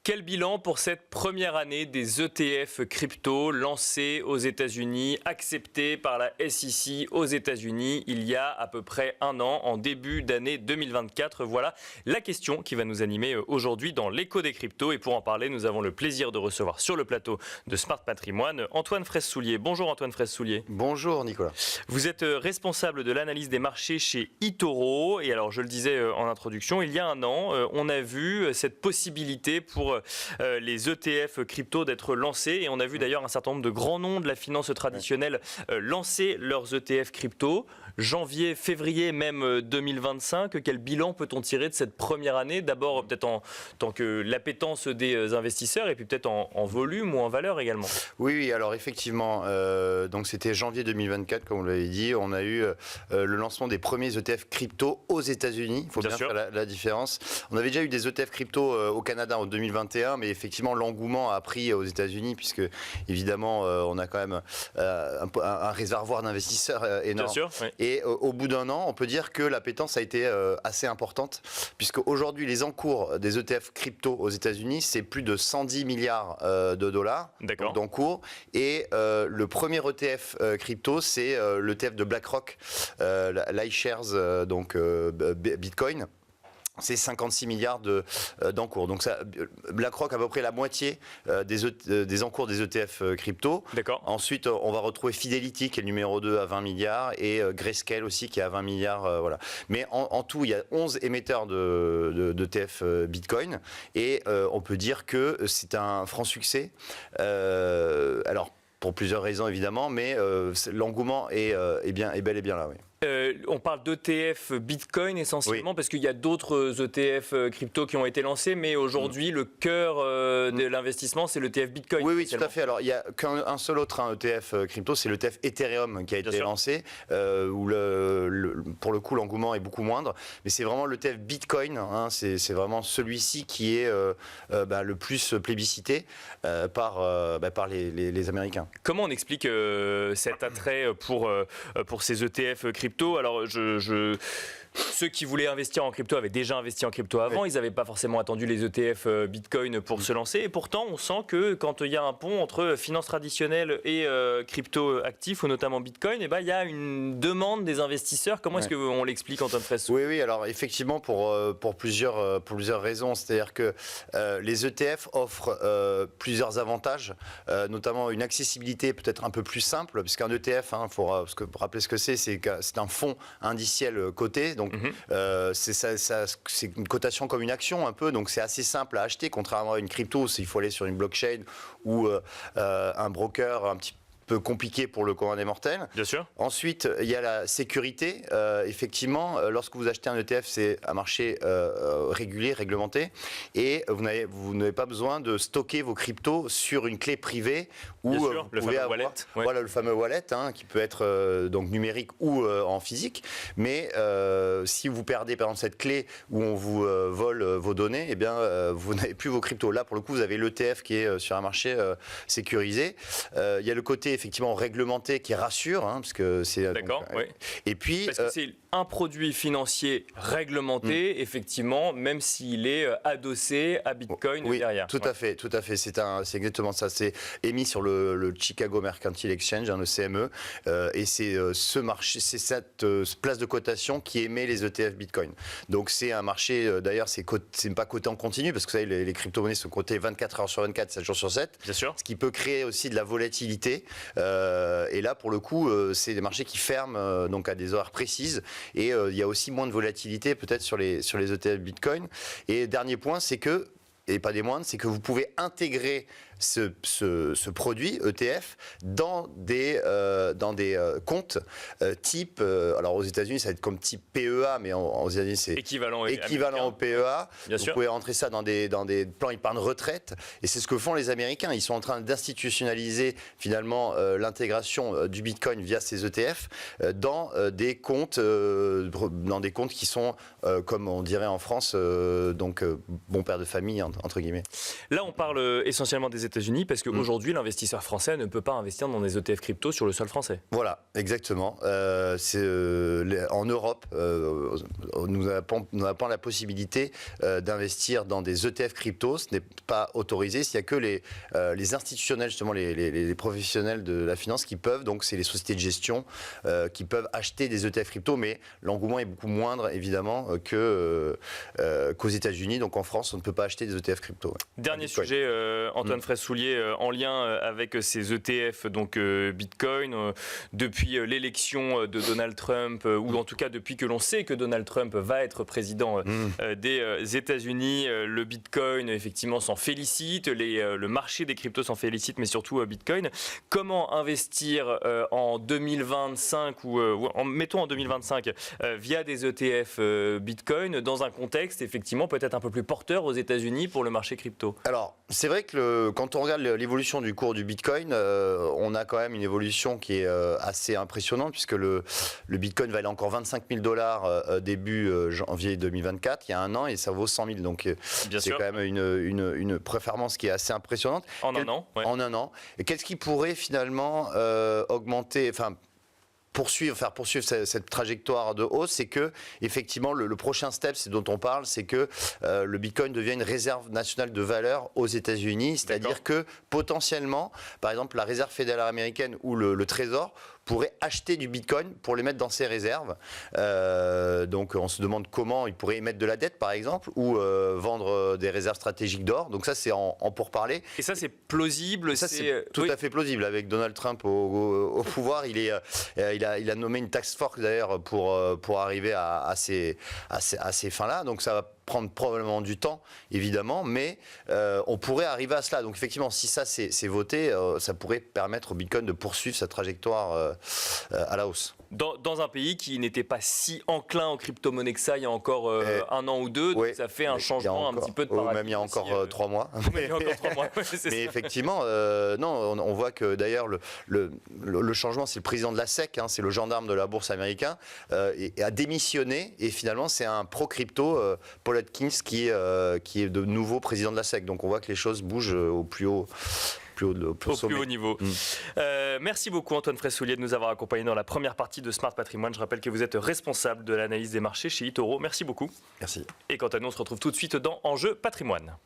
Quel bilan pour cette première année des ETF crypto lancés aux États-Unis, acceptés par la SEC aux États-Unis il y a à peu près un an, en début d'année 2024? Voilà la question qui va nous animer aujourd'hui dans l'écho des cryptos. Et pour en parler, nous avons le plaisir de recevoir sur le plateau de Smart Patrimoine Antoine Fraisse-Soulier. Bonjour Antoine Fraisse-Soulier. Bonjour Nicolas. Vous êtes responsable de l'analyse des marchés chez eToro. Et alors je le disais en introduction, il y a un an, on a vu cette possibilité pour les ETF crypto d'être lancés. Et on a vu d'ailleurs un certain nombre de grands noms de la finance traditionnelle lancer leurs ETF crypto. Janvier, février même 2025. Quel bilan peut-on tirer de cette première année? D'abord peut-être en tant que l'appétence des investisseurs et puis peut-être en volume ou en valeur également. Oui, alors effectivement, donc c'était janvier 2024 comme vous l'avez dit. On a eu le lancement des premiers ETF crypto aux États-Unis. Il faut bien faire la différence. On avait déjà eu des ETF crypto au Canada en 2021, mais effectivement l'engouement a pris aux États-Unis puisque évidemment on a quand même un réservoir d'investisseurs énorme. Bien sûr, oui. Et au bout d'un an, on peut dire que l'appétence a été assez importante, puisque aujourd'hui les encours des ETF crypto aux États-Unis, c'est plus de 110 milliards de dollars d'encours. Et le premier ETF crypto, c'est l'ETF de BlackRock, l'iShares, donc Bitcoin. C'est 56 milliards d'encours. Donc ça, BlackRock a à peu près la moitié des encours des ETF crypto. Ensuite, on va retrouver Fidelity qui est le numéro 2 à 20 milliards et Grayscale aussi qui est à 20 milliards. Voilà. Mais en tout, il y a 11 émetteurs d'ETF Bitcoin et on peut dire que c'est un franc succès. Alors, pour plusieurs raisons évidemment, mais l'engouement est bel et bien là, oui. On parle d'ETF Bitcoin essentiellement parce qu'il y a d'autres ETF crypto qui ont été lancés, mais aujourd'hui le cœur de l'investissement c'est l'ETF Bitcoin. Oui, tout à fait. Alors il n'y a qu'un seul autre ETF crypto, c'est l'ETF Ethereum qui a été lancé, où pour le coup l'engouement est beaucoup moindre, mais c'est vraiment l'ETF Bitcoin, c'est vraiment celui-ci qui est le plus plébiscité par les Américains. Comment on explique cet attrait pour ces ETF crypto? Alors, ceux qui voulaient investir en crypto avaient déjà investi en crypto avant. Oui. Ils n'avaient pas forcément attendu les ETF Bitcoin pour se lancer. Et pourtant, on sent que quand il y a un pont entre finance traditionnelle et crypto actifs, ou notamment Bitcoin, il y a une demande des investisseurs. Comment est-ce qu'on l'explique, Antoine Fraisse? Oui, alors effectivement, pour plusieurs raisons. C'est-à-dire que les ETF offrent plusieurs avantages, notamment une accessibilité peut-être un peu plus simple, puisqu'un ETF, faut rappeler ce que c'est un fonds indiciel coté. Donc, c'est une cotation comme une action un peu, donc c'est assez simple à acheter, contrairement à une crypto, il faut aller sur une blockchain ou un broker un petit peu compliqué pour le commun des mortels. Bien sûr. Ensuite, il y a la sécurité. Effectivement, lorsque vous achetez un ETF, c'est un marché régulier, réglementé, et vous n'avez pas besoin de stocker vos cryptos sur une clé privée ou vous pouvez avoir wallet. Voilà le fameux wallet qui peut être donc numérique ou en physique. Mais si vous perdez par exemple cette clé où on vous vole vos données, eh bien vous n'avez plus vos cryptos. Là, pour le coup, vous avez l'ETF qui est sur un marché sécurisé. Il y a le côté effectivement réglementé qui rassure, parce que c'est... D'accord, oui. Et puis... Parce que c'est un produit financier réglementé, effectivement, même s'il est adossé à Bitcoin derrière. Tout à fait. C'est exactement ça. C'est émis sur le Chicago Mercantile Exchange, le CME, et c'est ce marché, c'est cette place de cotation qui émet les ETF Bitcoin. Donc c'est un marché, d'ailleurs, c'est pas coté en continu, parce que vous savez, les crypto-monnaies sont cotées 24 heures sur 24, 7 jours sur 7. Bien sûr. Ce qui peut créer aussi de la volatilité. Et là, pour le coup, c'est des marchés qui ferment donc à des horaires précises. Et il y a aussi moins de volatilité peut-être sur les ETF Bitcoin. Et dernier point, c'est que, et pas des moindres, c'est que vous pouvez intégrer ce produit ETF dans des comptes type, alors aux États-Unis ça va être comme type PEA, mais aux États-Unis c'est équivalent au PEA. Vous pouvez rentrer ça dans des plans épargne retraite, et c'est ce que font les Américains. Ils sont en train d'institutionnaliser finalement l'intégration du Bitcoin via ces ETF dans des comptes qui sont comme on dirait en France donc bon père de famille monde, entre guillemets. Là, on parle essentiellement des États-Unis parce qu'aujourd'hui, l'investisseur français ne peut pas investir dans des ETF crypto sur le sol français. Voilà, exactement. En Europe, nous n'avons pas la possibilité d'investir dans des ETF crypto. Ce n'est pas autorisé. Il n'y a que les institutionnels, justement, les professionnels de la finance qui peuvent. Donc, c'est les sociétés de gestion qui peuvent acheter des ETF crypto, mais l'engouement est beaucoup moindre, évidemment, qu'aux États-Unis. Donc, en France, on ne peut pas acheter des ETF crypto. Ouais. Dernier sujet, Antoine Fraisse-Soulier, en lien avec ces ETF, donc Bitcoin, depuis l'élection de Donald Trump, ou en tout cas depuis que l'on sait que Donald Trump va être président des États-Unis, le Bitcoin, effectivement, s'en félicite, le marché des cryptos s'en félicite, mais surtout Bitcoin. Comment investir en 2025 mettons en 2025 via des ETF Bitcoin dans un contexte effectivement peut-être un peu plus porteur aux États-Unis pour le marché crypto? Alors, c'est vrai que quand on regarde l'évolution du cours du Bitcoin, on a quand même une évolution qui est assez impressionnante puisque le Bitcoin valait encore 25 000 $ début janvier 2024, il y a un an, et ça vaut 100 000. Donc, c'est quand même une performance qui est assez impressionnante. En un an, ouais. En un an. Et qu'est-ce qui pourrait finalement augmenter, faire poursuivre cette trajectoire de hausse, c'est que effectivement le prochain step, c'est dont on parle, c'est que le Bitcoin devient une réserve nationale de valeur aux États-Unis, c'est-à-dire que potentiellement, par exemple, la Réserve fédérale américaine ou le Trésor pourrait acheter du Bitcoin pour les mettre dans ses réserves. Donc on se demande comment ils pourraient émettre de la dette, par exemple, ou vendre des réserves stratégiques d'or. Donc ça, c'est en pourparlers. Et ça, c'est plausible. Ça, c'est tout à fait plausible. Avec Donald Trump au pouvoir, il a nommé une task force d'ailleurs pour arriver à ces fins-là. Donc ça va prendre probablement du temps, évidemment, mais on pourrait arriver à cela. Donc effectivement, si ça c'est voté, ça pourrait permettre au Bitcoin de poursuivre sa trajectoire à la hausse. Dans un pays qui n'était pas si enclin aux crypto-monnaies que ça il y a encore un an ou deux, donc ça fait un changement un petit peu de paradigme. Même il y a encore 3 mois. Il y a encore 3 mois, mais effectivement, non, on voit que d'ailleurs le changement, c'est le président de la SEC, c'est le gendarme de la bourse américain, et a démissionné, et finalement c'est un pro-crypto, Paul Atkins, qui est de nouveau président de la SEC. Donc on voit que les choses bougent au plus haut niveau. Merci beaucoup Antoine Fraisse-Soulier de nous avoir accompagnés dans la première partie de Smart Patrimoine. Je rappelle que vous êtes responsable de l'analyse des marchés chez eToro. Merci beaucoup. Merci. Et quant à nous, on se retrouve tout de suite dans Enjeu Patrimoine.